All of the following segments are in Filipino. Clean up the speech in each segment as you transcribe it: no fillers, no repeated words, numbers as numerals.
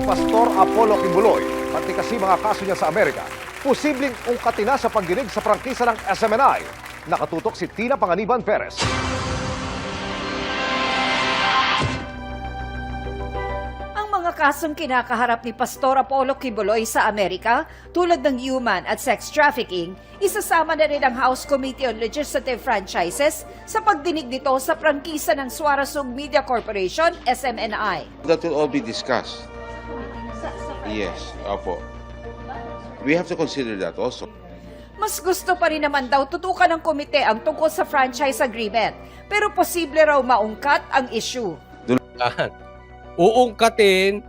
Pastor Apollo Kibuloy, pati kasi mga kaso niya sa Amerika, posibleng ungkatin na sa pagdinig sa prangkisa ng SMNI. Nakatutok si Tina Panganiban Perez. Mga kasong kinakaharap ni Pastor Apollo Kibuloy sa Amerika, tulad ng human at sex trafficking, isasama na rin ang House Committee on Legislative Franchises sa pagdinig nito sa prangkisa ng Suarezug Media Corporation, SMNI. That will all be discussed. Yes, opo. We have to consider that also. Mas gusto pa rin naman daw tutukan ng komite ang tungkol sa franchise agreement, pero posible raw maungkat ang issue. Uungkatin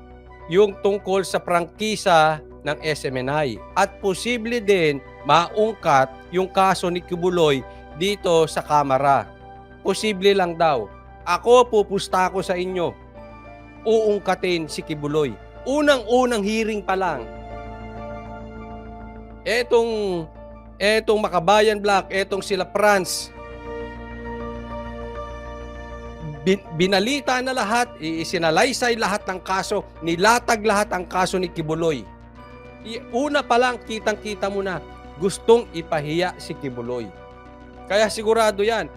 yung tungkol sa prangkisa ng SMNI at posible din maungkat yung kaso ni Kibuloy dito sa Kamara. Posible lang daw. Ako pupusta ko sa inyo. Uungkatin si Kibuloy. Unang-unang hearing pa lang. Etong Makabayan Black, etong sila Franz, binalita na lahat, isinalaysay lahat ng kaso, nilatag lahat ang kaso ni Kibuloy. Una pa lang, kitang-kita mo na, gustong ipahiya si Kibuloy. Kaya sigurado yan,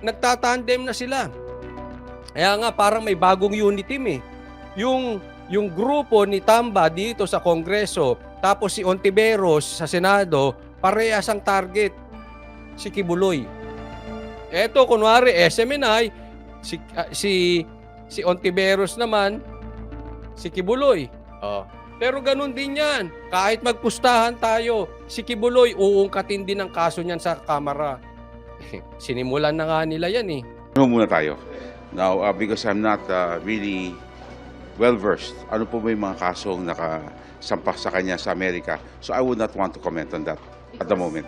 nagtatandem na sila. Kaya nga parang may bagong unit team eh. Yung grupo ni Tamba dito sa Kongreso, tapos si Ontiveros sa Senado, parehas ang target, si Kibuloy. Eto, kunwari, SMNI, si Ontiveros naman, si Kibuloy. Pero ganun din yan. Kahit magpustahan tayo, si Kibuloy, uungkatin din ang kaso niyan sa Kamara. Sinimulan na nga nila yan eh. Ano muna tayo? Now, because I'm not really well-versed, ano po ba yung mga kasong nakasampak sa kanya sa Amerika? So I would not want to comment on that at the moment.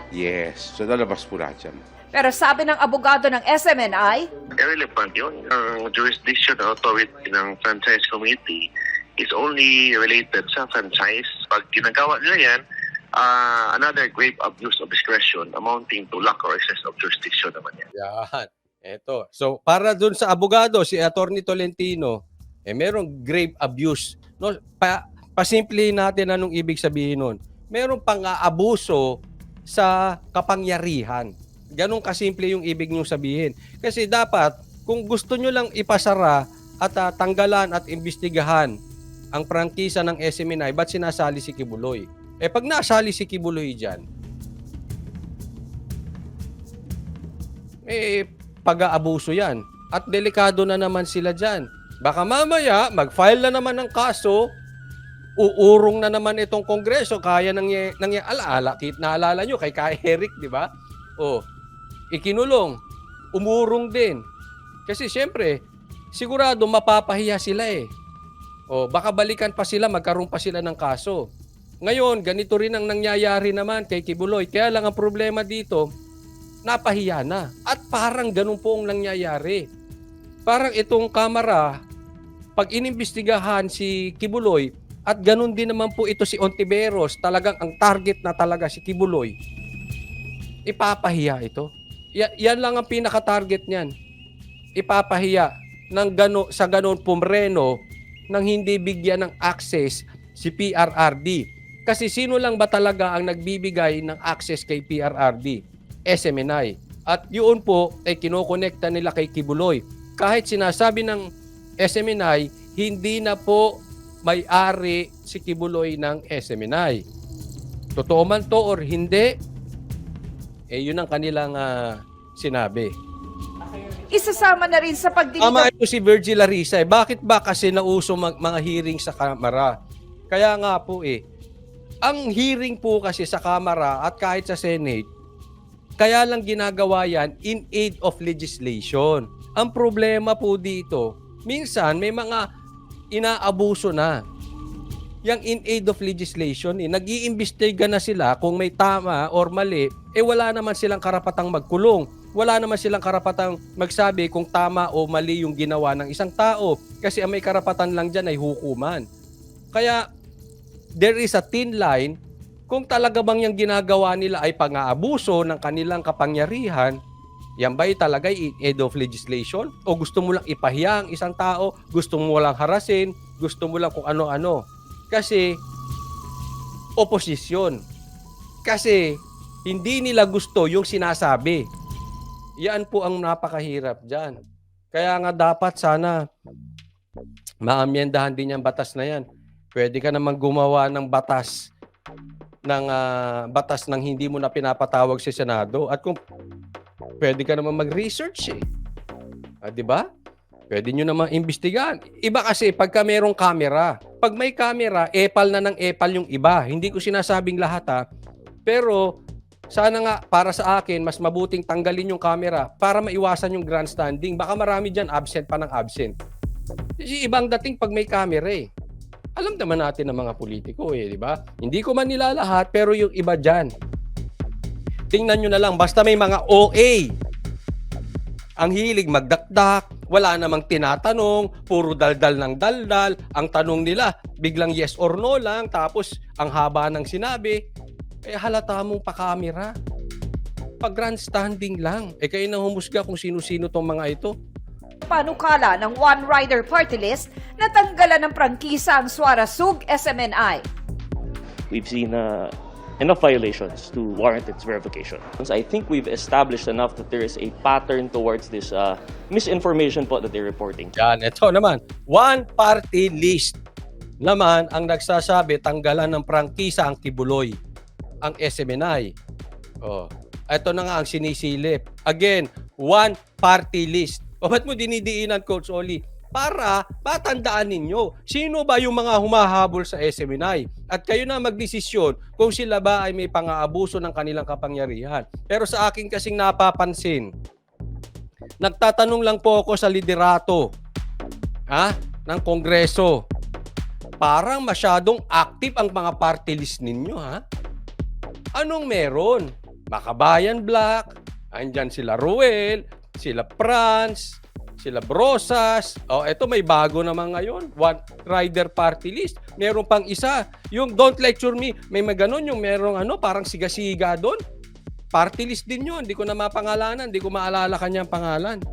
Yes. So lalabas po lahat yan. Pero sabi ng abogado ng SMNI, irrelevant yun. Ang jurisdiction authority ng franchise committee is only related sa franchise. Pag ginagawa nila yan, another grave abuse of discretion amounting to lack or excess of jurisdiction naman yan. Yan. Eto. So, para dun sa abogado, si Attorney Tolentino, merong grave abuse. No, pasimple natin anong ibig sabihin nun. Merong pang-aabuso sa kapangyarihan. Ganun kasimple yung ibig nyo sabihin. Kasi dapat, kung gusto nyo lang ipasara at tanggalan at imbestigahan ang prangkisa ng SMNI, ba't sinasali si Kibuloy? Pag nasali si Kibuloy dyan, pag-aabuso yan. At delikado na naman sila dyan. Baka mamaya, mag-file na naman ng kaso, uurong na naman itong Kongreso, kaya naalala nyo kay Eric, di ba? Ikinulong, umurong din. Kasi siyempre, sigurado mapapahiya sila eh. Baka balikan pa sila, magkaroon pa sila ng kaso. Ngayon, ganito rin ang nangyayari naman kay Kibuloy. Kaya lang ang problema dito, napahiya na. At parang ganun po ang nangyayari. Parang itong Kamara, pag inimbestigahan si Kibuloy, at ganun din naman po ito si Ontiveros, talagang ang target na talaga si Kibuloy, ipapahiya ito. Yan lang ang pinaka-target niyan. Ipapahiya sa ganon pumreno nang hindi bigyan ng access si PRRD. Kasi sino lang ba talaga ang nagbibigay ng access kay PRRD? SMNI. At yun po ay kinokonekta nila kay Kibuloy. Kahit sinasabi ng SMNI, hindi na po may-ari si Kibuloy ng SMNI. Totoo man to or hindi, yun ang kanilang sinabi. isasama na rin sa pagdinig. Tama ito si Virgil Larissa. Bakit ba kasi nauso mga hearing sa Kamara? Kaya nga po ang hearing po kasi sa Kamara at kahit sa Senate, kaya lang ginagawa yan in aid of legislation. Ang problema po dito, minsan may mga inaabuso na. Yang in aid of legislation, nag-iimbestiga na sila kung may tama or mali, wala naman silang karapatang magkulong. Wala naman silang karapatang magsabi kung tama o mali yung ginawa ng isang tao. Kasi ang may karapatan lang dyan ay hukuman. Kaya, there is a thin line kung talaga bang yung ginagawa nila ay pang-aabuso ng kanilang kapangyarihan, Yan ba'y talaga in aid of legislation? O gusto mo lang ipahiya ang isang tao? Gusto mo lang harasin? Gusto mo lang kung ano-ano? Kasi, oposisyon. Kasi, hindi nila gusto yung sinasabi. Yan po ang napakahirap dyan. Kaya nga dapat sana maamyendahan din yung batas na yan. Pwede ka naman gumawa ng batas ng hindi mo na pinapatawag sa Senado. At kung pwede ka naman mag-research eh. Di ba? Pwede nyo naman imbestigahan. Iba kasi pagka merong camera. Pag may camera, epal na ng epal yung iba. Hindi ko sinasabing lahat ha. Pero sana nga para sa akin, mas mabuting tanggalin yung camera para maiwasan yung grandstanding. Baka marami dyan absent pa ng absent. Kasi ibang dating pag may camera eh. Alam naman natin ng mga politiko eh, di ba? Hindi ko man nila lahat, pero yung iba dyan. Tingnan nyo na lang, basta may mga OA. Ang hilig magdakdak, wala namang tinatanong, puro daldal ng daldal. Ang tanong nila, biglang yes or no lang, tapos ang haba ng sinabi, halata mong pa-camera. Pag-grandstanding lang. Kayo nang humusga kung sino-sino tong mga ito. Panukala ng One Rider Party List na tanggalan ng prangkisa ang Suarasug SMNI. We've seen enough violations to warrant its verification. I think we've established enough that there is a pattern towards this misinformation po that they're reporting. Yan, ito naman. One party list naman ang nagsasabi tanggalan ng prangkisa ang Kibuloy, ang SMNI. Ito na nga ang sinisilip. Again, one party list. Ba't mo dinidiinan, Coach Oli? Para patandaan ninyo, sino ba yung mga humahabol sa SMNI? At kayo na magdesisyon kung sila ba ay may pang-aabuso ng kanilang kapangyarihan. Pero sa akin kasing napapansin, nagtatanong lang po ako sa liderato ng Kongreso. Parang masyadong active ang mga party list ninyo, ha? Anong meron? Makabayan Black, andyan sila Ruel, sila Franz, sila Brosas. Eto may bago naman ngayon. One Rider Party List. Meron pang isa. Yung Don't Lecture Me. May maganon yung merong parang siga-siga doon. Party list din yun. Hindi ko na mapangalanan. Hindi ko maalala kanyang pangalan.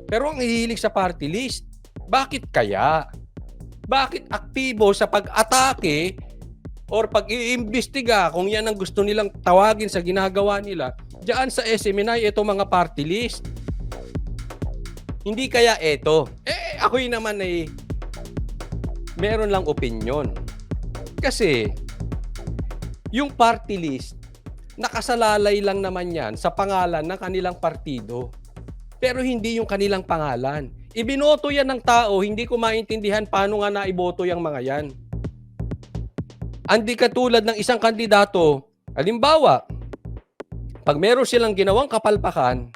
Pero ang hihilig sa party list. Bakit kaya? Bakit aktibo sa pag-atake or pag-iimbestiga kung yan ang gusto nilang tawagin sa ginagawa nila diyan sa SMNI, ito mga party list? Hindi kaya ito. Ako'y naman ay meron lang opinion. Kasi yung party list, nakasalalay lang naman yan sa pangalan ng kanilang partido. Pero hindi yung kanilang pangalan. Ibinoto yan ng tao, hindi ko maintindihan paano nga naiboto yung mga yan. Hindi katulad ng isang kandidato, halimbawa, pag meron silang ginawang kapalpakan,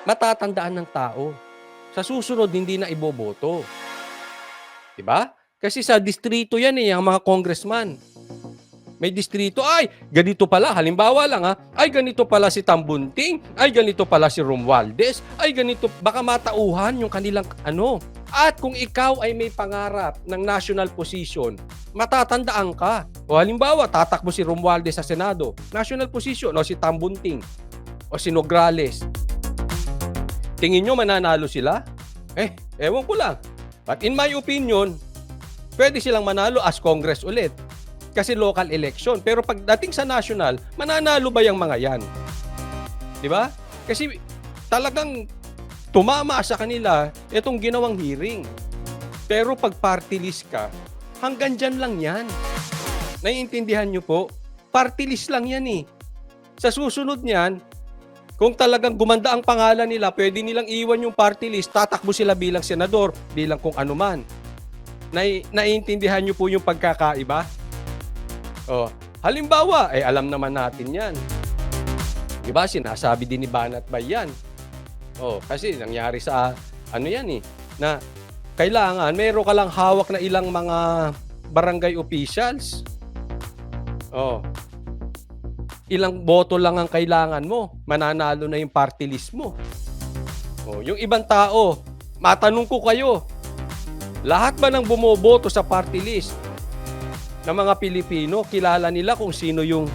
matatandaan ng tao. Sa susunod, hindi na iboboto. Diba? Kasi sa distrito yan ang mga congressman. May distrito, ay, ganito pala, halimbawa lang ay ganito pala si Tambunting, ay ganito pala si Romualdez, ay ganito, baka matauhan yung kanilang At kung ikaw ay may pangarap ng national position, matatandaan ka. O halimbawa, tatakbo si Romualdez sa Senado, national position, o si Tambunting, o si Nograles. Tingin nyo mananalo sila? Ewan ko lang. But in my opinion, pwede silang manalo as Congress ulit. Kasi local election. Pero pagdating sa national, mananalo ba yung mga yan? Di ba? Kasi talagang tumama sa kanila itong ginawang hearing. Pero pag party list ka, hanggang dyan lang yan. Naiintindihan nyo po? Party list lang yan eh. Sa susunod niyan, kung talagang gumanda ang pangalan nila, pwede nilang iwan yung party list, tatakbo sila bilang senador, bilang kung ano man. Naiintindihan nyo po yung pagkakaiba? Halimbawa, alam naman natin yan. Diba, sinasabi din ni Banat Bay yan. Kasi nangyari sa, na kailangan, meron ka lang hawak na ilang mga barangay officials. Ilang boto lang ang kailangan mo, mananalo na yung party list mo. Yung ibang tao, matanong ko kayo, lahat ba ng bumoboto sa party list ng mga Pilipino, kilala nila kung sino yung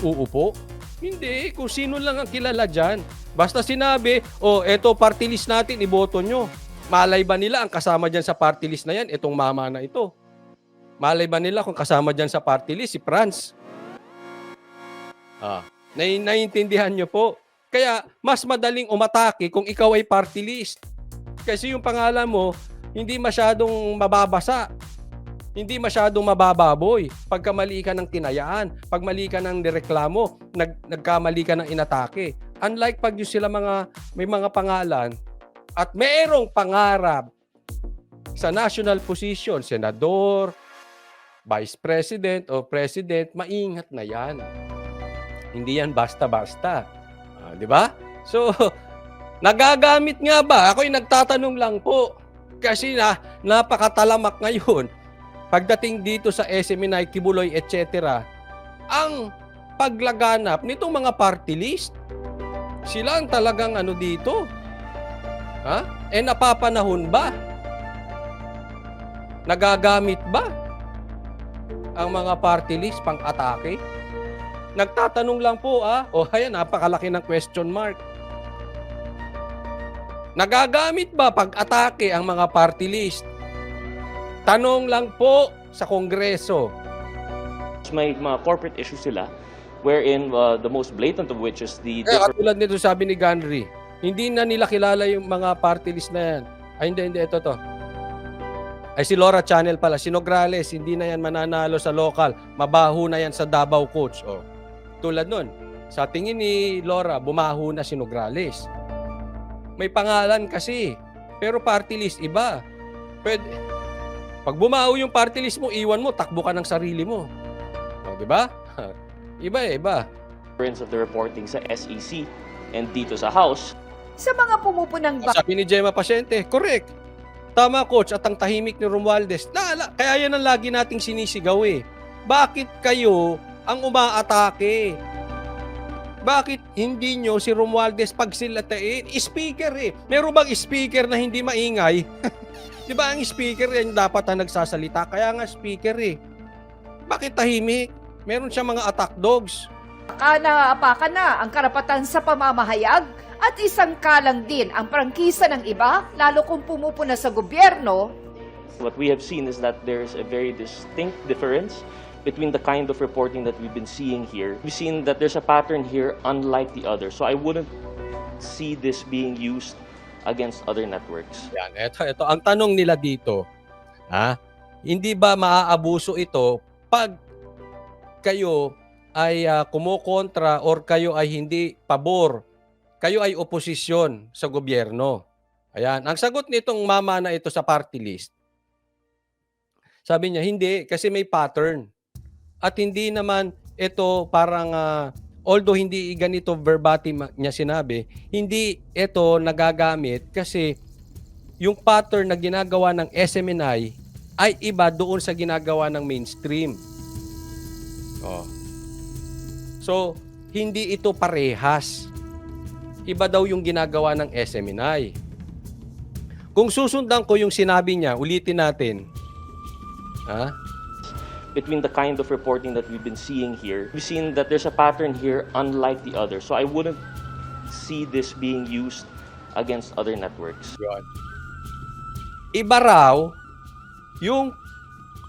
uupo? Hindi, kung sino lang ang kilala dyan. Basta sinabi, oh, eto party list natin, iboto nyo. Malay ba nila ang kasama dyan sa party list na yan, itong mama na ito? Malay ba nila kung kasama dyan sa party list, si Franz? Naiintindihan nyo po. Kaya, mas madaling umatake kung ikaw ay party list. Kasi yung pangalan mo, hindi masyadong mababasa. Hindi masyadong mabababoy. Pagka mali ka ng tinayaan, pag mali ka ng nireklamo, nagkamali ka ng inatake. Unlike pag yung sila may mga pangalan at mayroong pangarap sa national position, senador, vice president o president, maingat na yan. Hindi yan basta-basta. Di ba? So, nagagamit nga ba? Ako'y nagtatanong lang po. Kasi napakatalamak ngayon. Pagdating dito sa SMNI, Kibuloy, etc., ang paglaganap nitong mga party list, sila ang talagang dito. Napapanahon ba? Nagagamit ba ang mga party list pang-atake? Nagtatanong lang po, ayan, napakalaki ng question mark. Nagagamit ba pag-atake ang mga party list? Tanong lang po sa Kongreso. May mga corporate issues sila wherein the most blatant of which is the Katulad nito sabi ni Ganry, hindi na nila kilala yung mga party list na yan. Hindi, ito to. Ay si Laura Channel pala, si Nograles, hindi na yan mananalo sa local. Mabaho na yan sa Davao coach. Tulad nun, sa tingin ni Laura, bumaho na si Nograles. May pangalan kasi, pero party list iba. Pwede, pag bumaho yung party list mo, iwan mo, takbo ka ng sarili mo. Di ba? Iba. of the reporting sa SEC and dito sa House. Sa mga pumupunang Sabi ni Gemma Pasyente, correct. Tama, coach, at ang tahimik ni Romualdez. Kaya yan ang lagi nating sinisigaw eh. Bakit kayo ang umaatake? Bakit hindi nyo si Romualdez pagsilatain? Speaker eh. Meron bang speaker na hindi maingay? Di ba ang speaker yan dapat na nagsasalita? Kaya nga speaker eh. Bakit tahimik? Meron siya mga attack dogs. Apakan na ang karapatan sa pamamahayag at isang kalang din ang prangkisa ng iba, lalo kung pumupuna sa gobyerno. What we have seen is that there's a very distinct difference between the kind of reporting that we've been seeing here. We've seen that there's a pattern here unlike the other. So I wouldn't see this being used against other networks. Yan, ito. Ang tanong nila dito, hindi ba maaabuso ito pag kayo ay kumukontra or kayo ay hindi pabor, kayo ay oposisyon sa gobyerno? Ayan, ang sagot nitong mama na ito sa party list, sabi niya, hindi, kasi may pattern. At hindi naman ito parang, although hindi ganito verbatim niya sinabi, hindi ito nagagamit kasi yung pattern na ginagawa ng SMNI ay iba doon sa ginagawa ng mainstream. So, hindi ito parehas. Iba daw yung ginagawa ng SMNI. Kung susundan ko yung sinabi niya, ulitin natin. Between the kind of reporting that we've been seeing here, we've seen that there's a pattern here unlike the other. So I wouldn't see this being used against other networks. Iba raw yung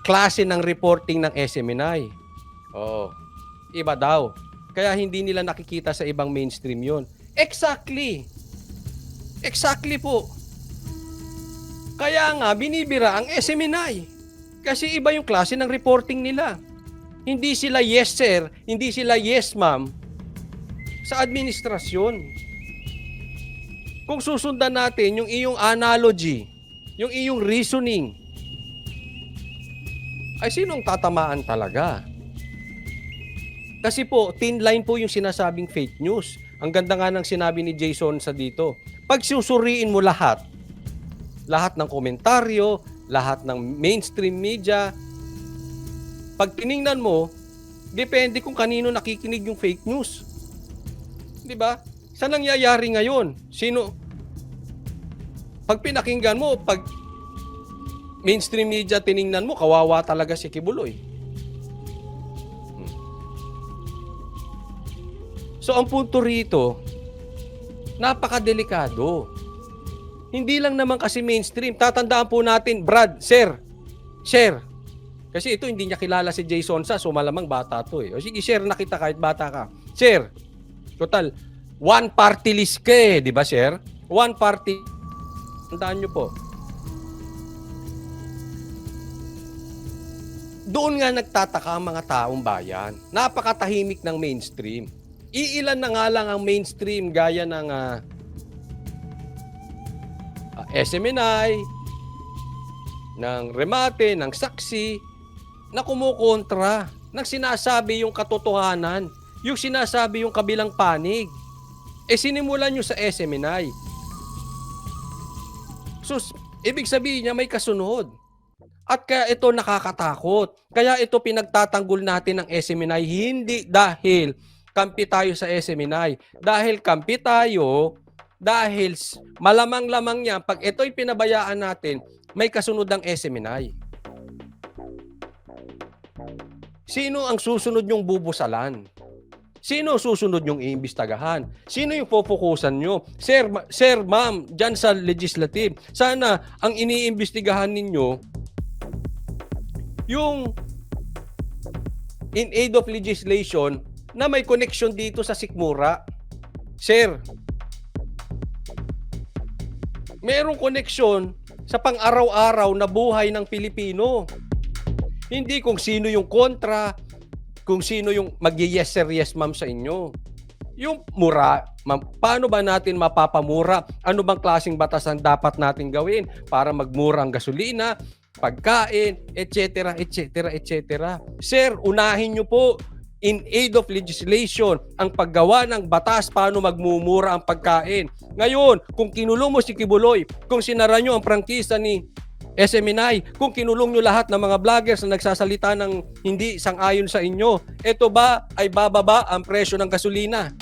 klase ng reporting ng SMNI. Iba daw. Kaya hindi nila nakikita sa ibang mainstream yun. Exactly po. Kaya nga, binibira ang SMNI. Kasi iba yung klase ng reporting nila. Hindi sila yes sir, hindi sila yes ma'am sa administrasyon. Kung susundan natin yung iyong analogy, yung iyong reasoning, ay sinong tatamaan talaga? Kasi po, thin line po yung sinasabing fake news. Ang ganda nga ng sinabi ni Jason sa dito. Pag susuriin mo lahat ng komentaryo, lahat ng mainstream media, pag tiningnan mo, depende kung kanino nakikinig yung fake news. Di ba? Saan nangyayari ngayon? Sino? Pag pinakinggan mo, pag mainstream media tiningnan mo, kawawa talaga si Kibuloy. So ang punto rito, napakadelikado. Hindi lang naman kasi mainstream. Tatandaan po natin, Brad, Sir. Kasi ito hindi niya kilala si Jason sa, so malamang bata to eh. O sige, share na kita kahit bata ka. Sir, total, one party list ka eh, di ba, Sir? One party. Tandaan nyo po. Doon nga nagtataka ang mga taong bayan. Napakatahimik ng mainstream. Iilan na nga lang ang mainstream gaya ng SMNI, ng Remate, ng Saksi, na kumukontra, ng sinasabi yung katotohanan, yung sinasabi yung kabilang panig. Sinimulan nyo sa SMNI. So, ibig sabihin niya may kasunod. At kaya ito nakakatakot. Kaya ito pinagtatanggol natin ng SMNI, hindi dahil kampi tayo sa SMNI. Dahil kampi tayo, dahil malamang-lamang niya, pag ito'y pinabayaan natin, may kasunod ng SMNI. Sino ang susunod yung bubusalan? Sino susunod yung iimbestagahan? Sino yung popokusan nyo? Sir, ma'am, dyan sa legislative, sana ang iniimbestigahan ninyo yung in aid of legislation na may connection dito sa sikmura. Sir, merong connection sa pang-araw-araw na buhay ng Pilipino. Hindi kung sino yung kontra, kung sino yung mag-yes sir, yes ma'am sa inyo. Yung mura, ma'am, paano ba natin mapapamura? Ano bang klaseng batas ang dapat natin gawin para magmura ang gasolina, pagkain, etc., etc., etc. Sir, unahin nyo po in aid of legislation ang paggawa ng batas paano magmumura ang pagkain. Ngayon, kung kinulong mo si Kibuloy, kung sinara nyo ang prangkisa ni SMNI, kung kinulong nyo lahat ng mga vloggers na nagsasalita ng hindi sang-ayon sa inyo, ito ba ay bababa ang presyo ng gasolina?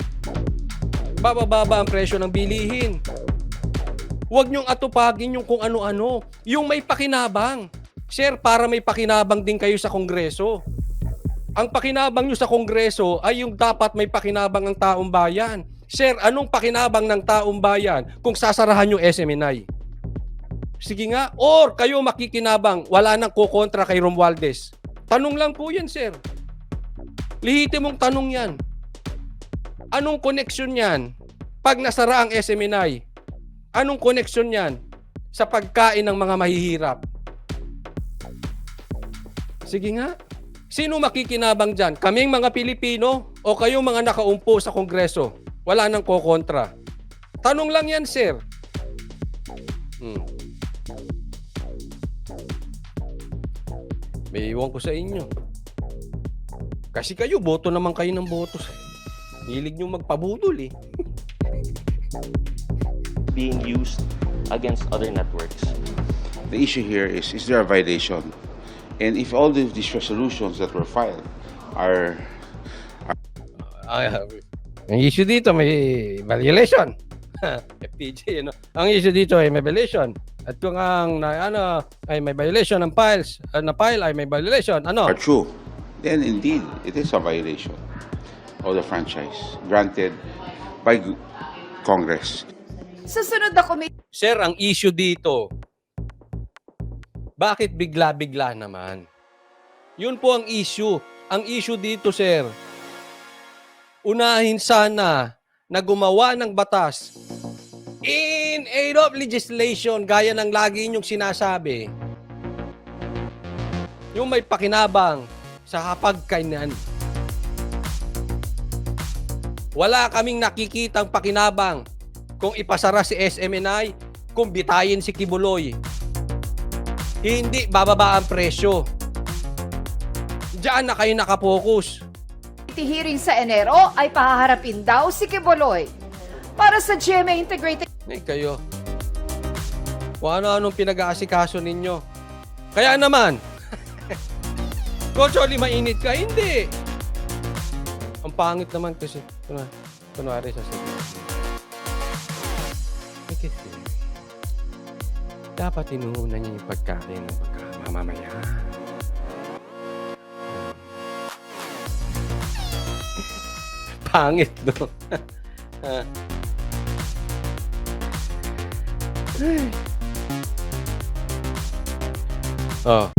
Bababa ang presyo ng bilihin? Huwag nyong atupagin yung kung ano-ano. Yung may pakinabang. Sir, para may pakinabang din kayo sa Kongreso. Ang pakinabang nyo sa Kongreso ay yung dapat may pakinabang ng taong bayan. Sir, anong pakinabang ng taong bayan kung sasarahan yung SMNI? Sige nga, or kayo makikinabang, wala nang kukontra kay Romualdez. Tanong lang po yan, sir. Lihitin mong tanong yan. Anong connection yan pag nasara ang SMNI? Anong connection yan sa pagkain ng mga mahihirap? Sige nga. Sino makikinabang dyan? Kaming mga Pilipino o kayong mga nakaumpo sa Kongreso? Wala nang kukontra. Tanong lang yan, sir. May iwan ko sa inyo. Kasi kayo, boto naman kayo ng boto. Hilig nyo magpabudol eh. Being used against other networks. The issue here is there a violation? And if all these resolutions that were filed are ang issue dito may violation. FPJ, ano? Ang issue dito ay may violation. At kung ang ay may violation ng files, na file ay may violation, are true, then indeed it is a violation of the franchise granted by Congress. Susunod na committee Sir, ang issue dito, bakit bigla-bigla naman? Yun po ang issue. Ang issue dito, sir, unahin sana na gumawa ng batas in aid of legislation gaya ng lagi ninyong sinasabi. Yung may pakinabang sa hapagkainan. Wala kaming nakikitang pakinabang kung ipasara si SMNI, kung bitayin si Kibuloy. Hindi bababa ang presyo. Diyan na kayo nakapokus. hearing sa Enero ay pahaharapin daw si Kibuloy. Para sa GMA Integrated Kayo. Kung ano-anong pinag-aasikaso ninyo. Kaya naman, Coach Oli, mainit ka? Hindi. Ang pangit naman kasi. Kunwari sasabihin. Kasi, dapat inuuna niya yung pagkain ng mamamaya. Pangit, no? Ah. Oh.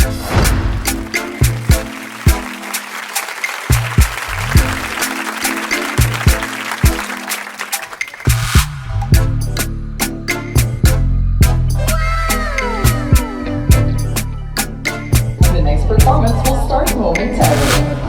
The next performance will start momentarily.